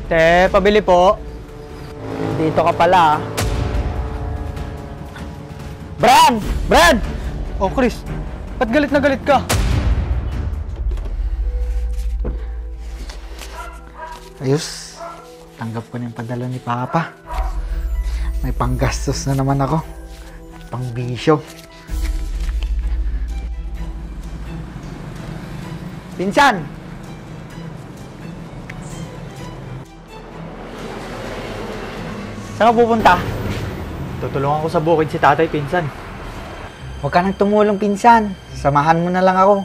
Te, pabili po. Dito ka pala. Brad! Brad! Oh, Chris. Ba't galit na galit ka? Ayos. Tanggap ko na yung padala ni Papa. May panggastos na naman ako. Pangbisyo. Pinsan! Saan ka pupunta? Tutulungan ko sa bukid si tatay, pinsan. Huwag ka nang tumulong, pinsan. Samahan mo na lang ako.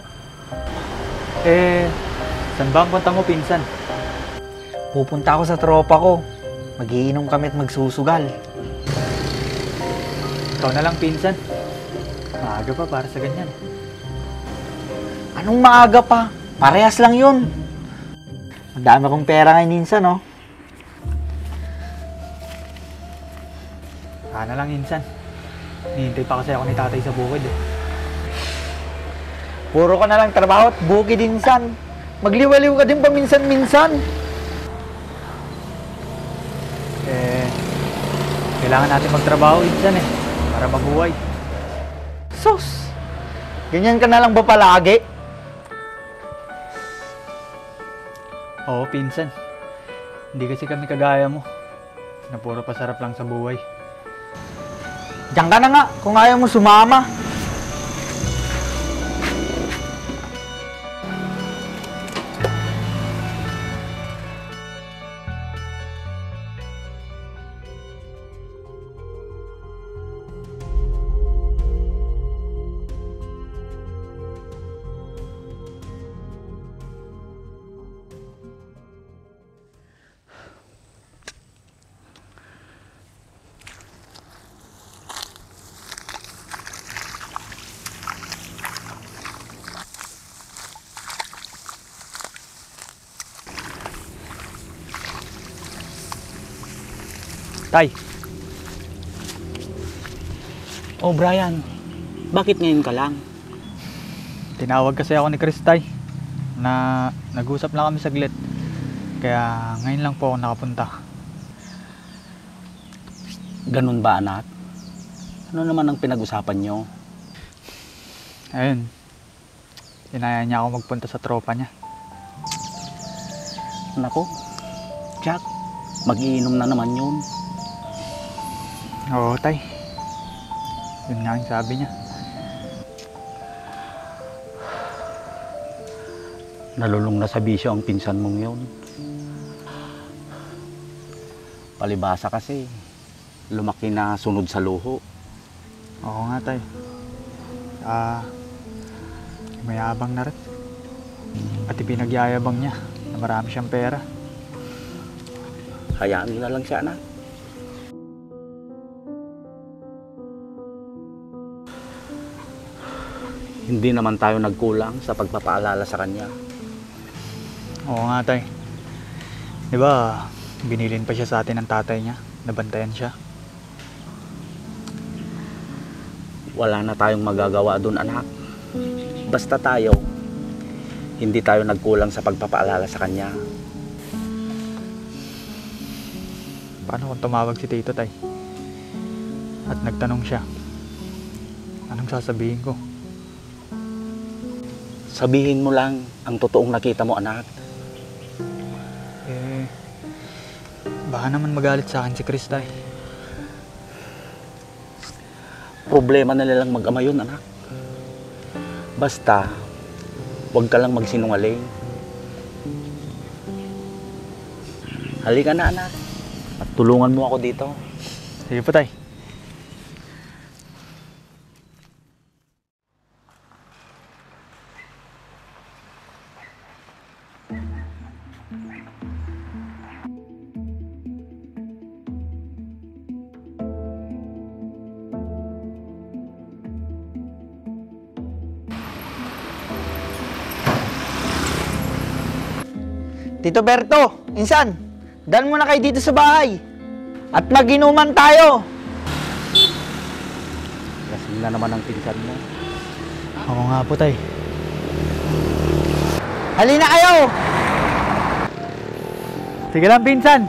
Saan ba ang punta mo, pinsan? Pupunta ako sa tropa ko. Magiinom kami at magsusugal. Ikaw na lang, pinsan. Maaga pa para sa ganyan. Anong maaga pa? Parehas lang yun. Ang dami kong pera ngayon minsan, no? Sana lang, insan. Nihintay pa kasi ako ni tatay sa bukid eh. Puro ka na lang trabaho at bukid minsan. Magliwaliw ka din pa minsan-minsan. Kailangan natin magtrabaho, insan eh. Para mabuhay. Sus! Ganyan ka na lang ba palagi? Oo, pinsan. Hindi kasi kami kagaya mo. Na puro pasarap lang sa buhay. Diyan ka na nga kung ayaw mo sumama. Tay, Oh, Brian. Bakit ngayon ka lang? tinawag kasi ako ni Chris, tay. Na nag-usap lang kami saglit. Kaya ngayon lang po ako nakapunta. Ganun ba, anak? Ano naman ang pinag-usapan nyo? Ayun. Inaya niya ako magpunta sa tropa niya. Nako, Jack, mag-iinom na naman yun. Oo, tay. Yun nga ang sabi niya. Nalulung na sa bisyo ang pinsan mong yun. Palibasa kasi, lumaki na sunod sa luho. Oo nga, tay. Mayabang na rin. At ipinagyayabang niya na marami siyang pera. Hayaan mo na lang siya, anak. Hindi naman tayo nagkulang sa pagpapaalala sa kanya. Oo nga, tay. Diba, binilin pa siya sa atin ng tatay niya. Nabantayan siya. Wala na tayong magagawa dun, anak. Basta tayo, hindi tayo nagkulang sa pagpapaalala sa kanya. Paano kung tumawag si Tito, tay? At nagtanong siya, anong sasabihin ko? Sabihin mo lang ang totoong nakita mo, anak. Baka naman magalit sa akin si Chris, tay. Problema na nilang mag-ama yun, anak. Basta, huwag ka lang magsinungaling. Halika na, anak. At tulungan mo ako dito. Sige po, tay. Tito Berto, insan, daan muna kayo dito sa bahay. At mag-inuman tayo. Lasing na naman ang pinsan mo. Oo nga po, tay. Halina kayo. Sige lang, pinsan.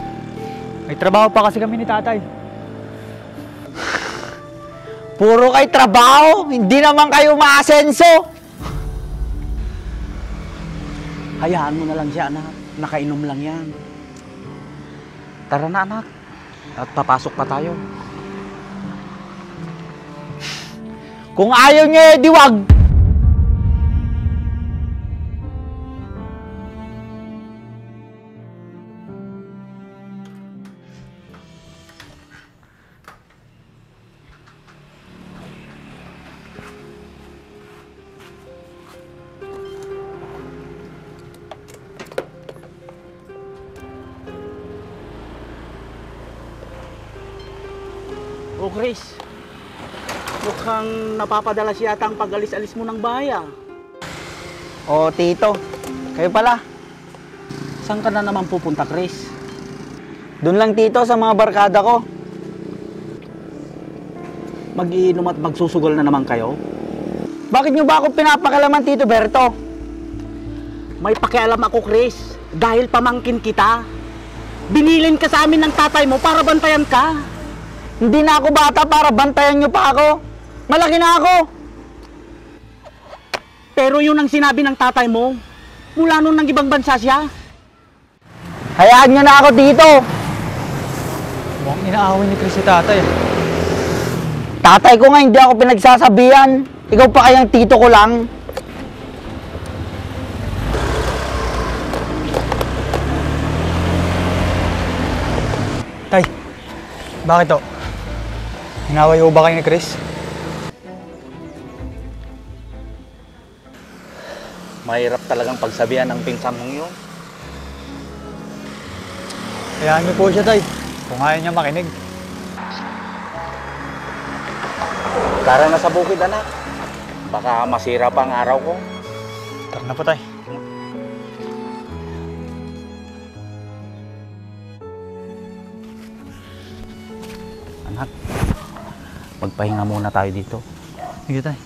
May trabaho pa kasi kami ni tatay. Puro kay trabaho, hindi naman kayo maasenso. Hayaan mo na lang siya, anak. Nakainom lang yan. Tara na, anak. At papasok pa tayo. Kung ayaw niya, di wag. Oh, Chris. Mukhang napapadalas yata ang pag-alis-alis mo ng bahay, ah. O, tito, kayo pala. Saan ka na naman pupunta, Chris? Doon lang, tito, sa mga barkada ko. Mag-iinom at magsusugal na naman kayo? Bakit nyo ba ako pinapakalaman, Tito Berto? May pakialam ako, Chris. Dahil pamangkin kita. Binilin ka sa amin ng tatay mo para bantayan ka. Hindi na ako bata para bantayan nyo pa ako. Malaki na ako. Pero yun ang sinabi ng tatay mo. Mula nun ng ibang bansa siya. Hayaan nyo na ako, Tito. Mukhang inaaway ni Chris si tatay. Tatay ko nga hindi ako pinagsasabihan. Ikaw pa kayang tito ko lang. Tay, bakit to? Inaway ho ba kayo ni Chris? Mahirap talagang pagsabihan ng pinsan mong yun. Hayaan niyo po siya, tay. Kung ayaw niya makinig. Tara na sa bukid, anak. Baka masira pa ang araw ko. Tara na po, tay. Anak, magpahinga muna tayo dito. Sige, tay.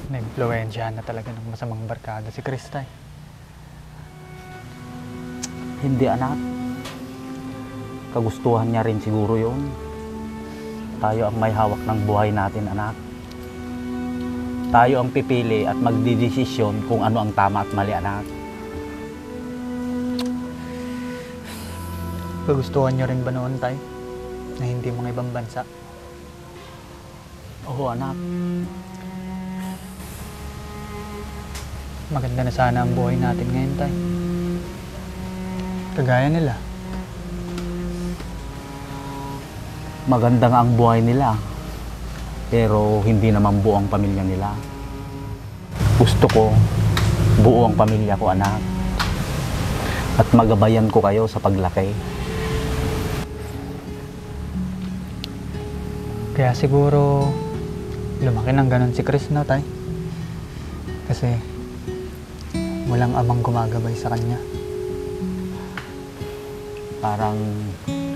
Nag-influensyahan na talaga ng masamang barkada si Chris, tay. Hindi, anak. Kagustuhan niya rin siguro yun. Tayo ang may hawak ng buhay natin, anak. Tayo ang pipili at magdidesisyon kung ano ang tama at mali, anak. Kagustuhan niyo rin ba noon, tay? Na hindi mga ibang bansa? Oo, anak. Maganda na sana ang buhay natin ngayon, tay. Kagaya nila. Maganda nga ang buhay nila. Pero hindi naman buo ang pamilya nila. Gusto ko, buo ang pamilya ko, anak. At magabayan ko kayo sa paglaki. Kaya siguro lumaki ng ganun si Chris, no, tay? Kasi walang amang gumagabay sa kanya. Parang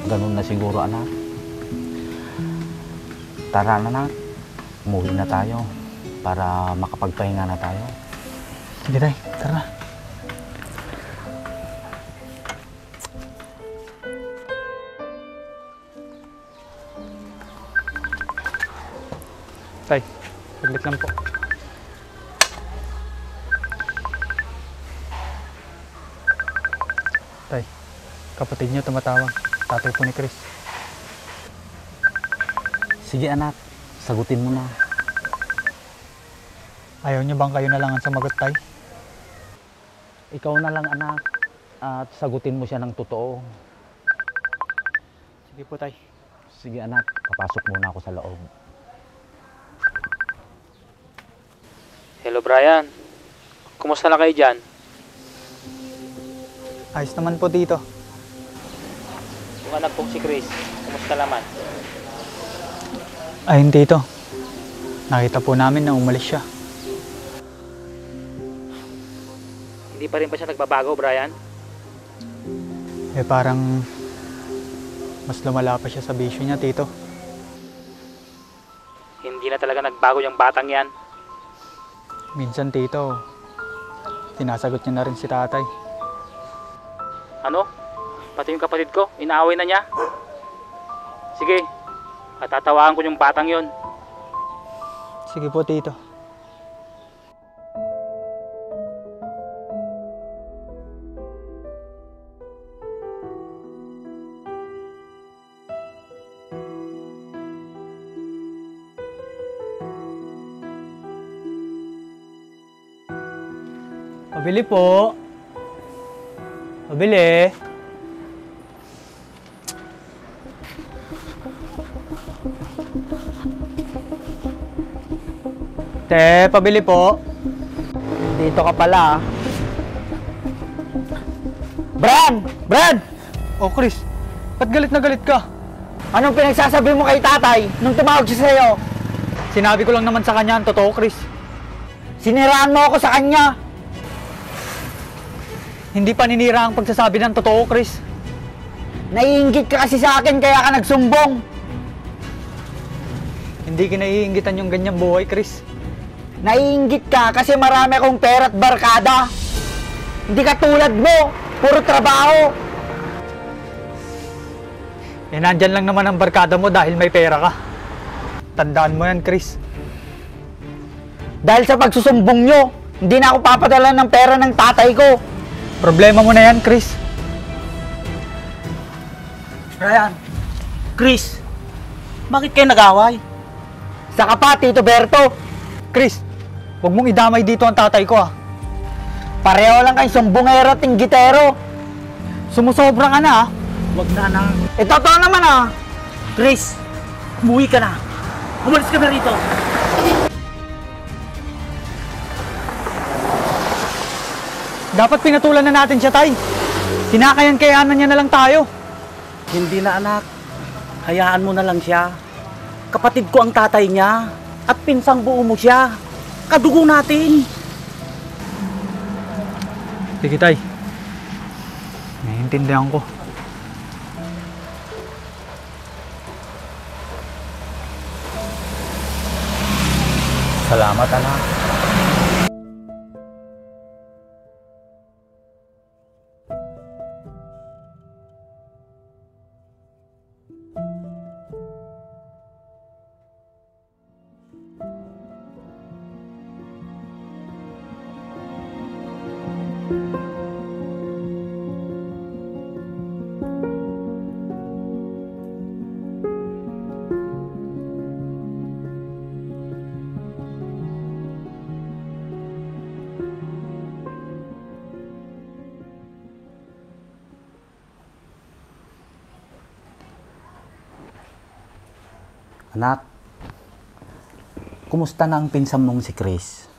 ganun na siguro, anak. Tara na, anak. Umuwi na tayo para makapagpahinga na tayo. Sige, tay. Tara. Tay, saglit lang po. Tay, kapatid niyo tumatawag. Tatay po ni Chris. Sige, anak. Sagutin mo na. Ayaw niyo bang kayo na lang ang sumagot, tay? Ikaw na lang, anak. At sagutin mo siya ng totoo. Sige po, tay. Sige, anak. Papasok muna ako sa loob. Hello Brian, kumusta na kayo dyan? Ayos naman po dito. Yung anak kong si Chris, kumusta naman? Ayun, tito. Nakita po namin na umalis siya. Hindi pa rin ba siya nagbabago, Brian? Eh parang mas lumala pa siya sa bisyo niya, tito. Hindi na talaga nagbago yung batang yan. Minsan, tito, sinasagot niya na rin si tatay. Ano? Pati yung kapatid ko, inaaway na niya. Sige, tatawaan ko yung batang yon. Sige po, tito. Pabili po. Pabili. Te, pabili po. Dito ka pala, ah. Bran! Bran! Oh, Chris, ba't galit na galit ka? Anong pinagsasabi mo kay tatay nung tumawag siya sa'yo? Sinabi ko lang naman sa kanya ang totoo, Chris. Siniraan mo ako sa kanya. Hindi paninira ang pagsasabi ng totoo, Chris. Naiinggit ka kasi sa akin kaya ka nagsumbong. Hindi kinaiingitan yung ganyang buhay, Chris. Naiinggit ka kasi marami akong pera at barkada. Hindi ka tulad mo, puro trabaho. Eh, nandyan lang naman ang barkada mo dahil may pera ka. Tandaan mo yan, Chris. Dahil sa pagsusumbong nyo, hindi na ako papadala ng pera ng tatay ko. Problema mo na yan, Chris. Ryan, Chris, bakit kayo nag-away? Saka pa, Tito Berto, Chris, huwag mong idamay dito ang tatay ko, ah. pareho lang kayong sumbongero at tinggitero. Sumusobra ka na, ah. Huwag na anak. Eh, totoo naman, ah. Chris, umuwi ka na. Umalis ka na rito. Dapat pinatulan na natin siya, tay. Kinakayan-kayanan niya na lang tayo. Hindi na anak. Hayaan mo na lang siya. Kapatid ko ang tatay niya. At pinsang buo mo siya. Kadugo natin. Sige, tay. Naiintindihan ko. Salamat, anak. Anak, kumusta na ang pinsan mong si Chris?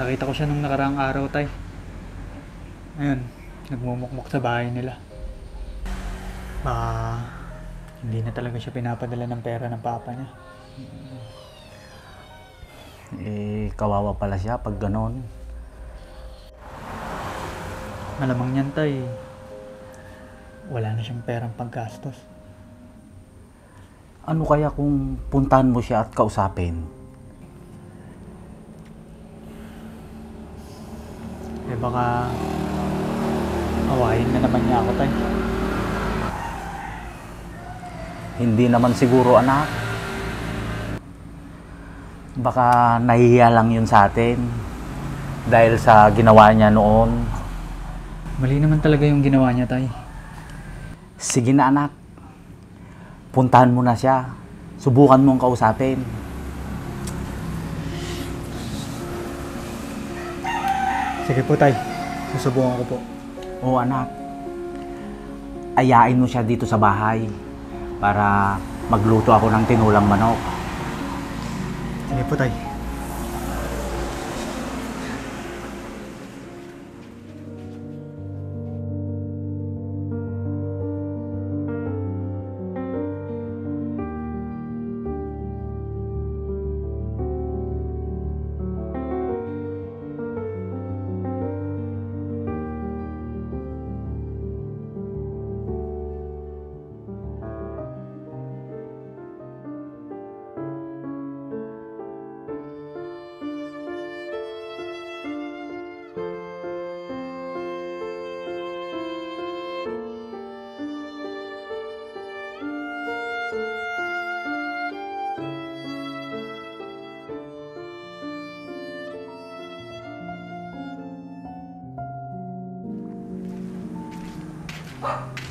Nakita ko siya nung nakaraang araw, tay. Ayun, nagmumukmuk sa bahay nila. Hindi na talaga siya pinapadala ng pera ng papa niya. Eh, kawawa pala siya pag ganon. Malamang yan, tay. Wala na siyang perang paggastos. Ano kaya kung puntahan mo siya at kausapin? Eh baka awayin na naman niya ako, tay. Hindi naman siguro, anak. Baka nahihiya lang yun sa atin dahil sa ginawa niya noon. Mali naman talaga yung ginawa niya, tay. Sige na, anak. Puntahan mo na siya. Subukan mong kausapin. Sige po, tay. Susubukan ko po. Oo, anak. Ayain mo siya dito sa bahay para magluto ako ng tinulang manok. Sige po, tay.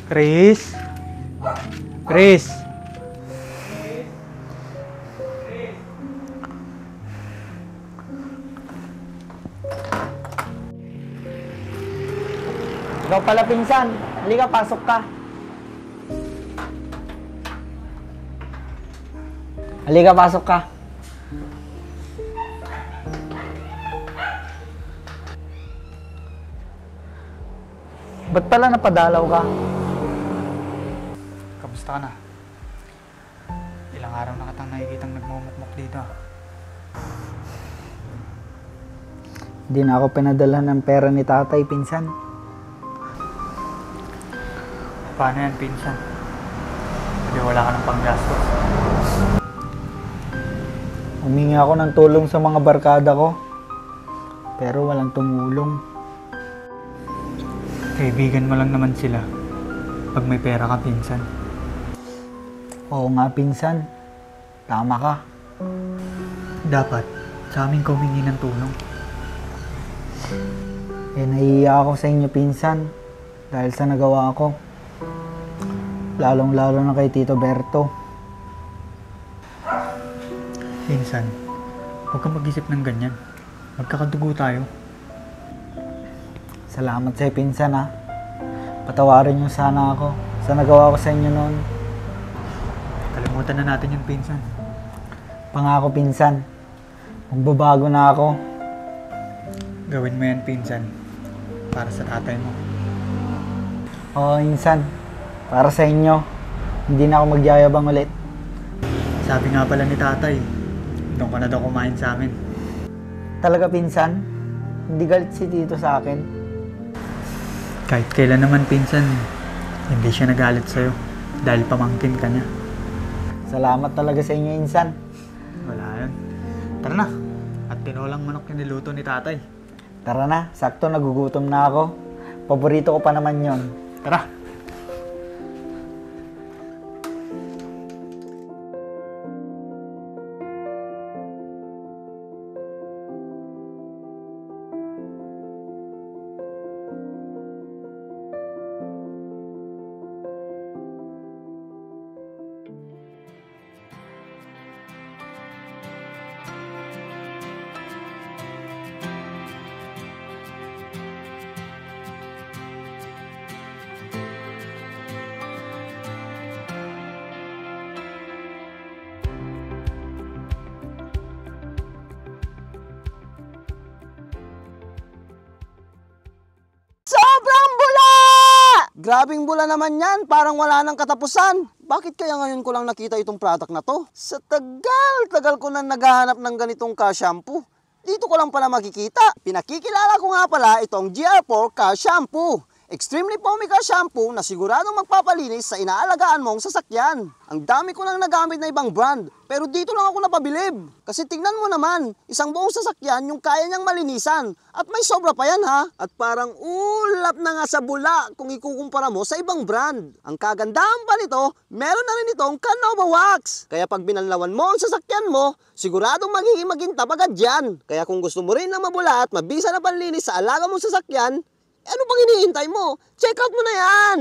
Chris? Chris? Ikaw pala, pinsan. Halika, pasok ka. Halika, pasok ka. Ba't pala napadalaw ka? Kamusta ka na? Ilang araw na kitang nakikitang nagmumukmuk dito. Hindi na ako pinadala ng pera ni tatay, pinsan. Paano yan, pinsan? Hindi wala ka ng panggastos. Humingi ako ng tulong sa mga barkada ko. Pero walang tumulong. Kaibigan mo lang naman sila pag may pera ka, pinsan. Oo nga, pinsan. Tama ka. Dapat sa amin ka humingi ng tulong. Nahihiya ako sa inyo, pinsan. Dahil sa nagawa ko. Lalong-lalo na kay Tito Berto. Pinsan, huwag kang mag-isip ng ganyan. Magkakadugo tayo. Salamat sa'yo, pinsan, ha. Patawarin niyo sana ako sa nagawa ko sa inyo noon. Kalimutan na natin yung pinsan. Pangako, pinsan. Magbabago na ako. Gawin mo yan, pinsan. Para sa tatay mo. Oo, pinsan. Para sa inyo. Hindi na ako magyayabang ulit. Sabi nga pala ni tatay, doon ka na daw kumain sa amin. Talaga, pinsan? Hindi galit si Tito sa akin. Kahit kailan naman, pinsan, hindi siya nagalit sa'yo dahil pamangkin ka niya. Salamat talaga sa inyo, insan. Wala yan. Tara na. At tinolang manok yung niluto ni tatay. Tara na, sakto nagugutom na ako. Paborito ko pa naman yon. Tara. Sobrang bula! Grabing bula naman yan, parang wala nang katapusan. Bakit kaya ngayon ko lang nakita itong product na to? Sa tagal ko na naghahanap ng ganitong ka-shampoo. Dito ko lang pala makikita. Pinakikilala ko nga pala itong GR4 ka-shampoo. Extremely foamy ka-shampoo na siguradong magpapalinis sa inaalagaan mong sasakyan. Ang dami ko nang nagamit na ibang brand, pero dito lang ako napabilib. Kasi tingnan mo naman, isang buong sasakyan yung kaya niyang malinisan. At may sobra pa yan, ha? At parang ulap na nga sa bula kung ikukumpara mo sa ibang brand. Ang kagandahan pa nito, meron na rin itong Canova Wax. Kaya pag binanlawan mo ang sasakyan mo, siguradong magiging magintab agad yan. Kaya kung gusto mo rin na mabula at mabisa na panlinis sa alaga mong sasakyan, ano pang iniintay mo? Check out mo na yan!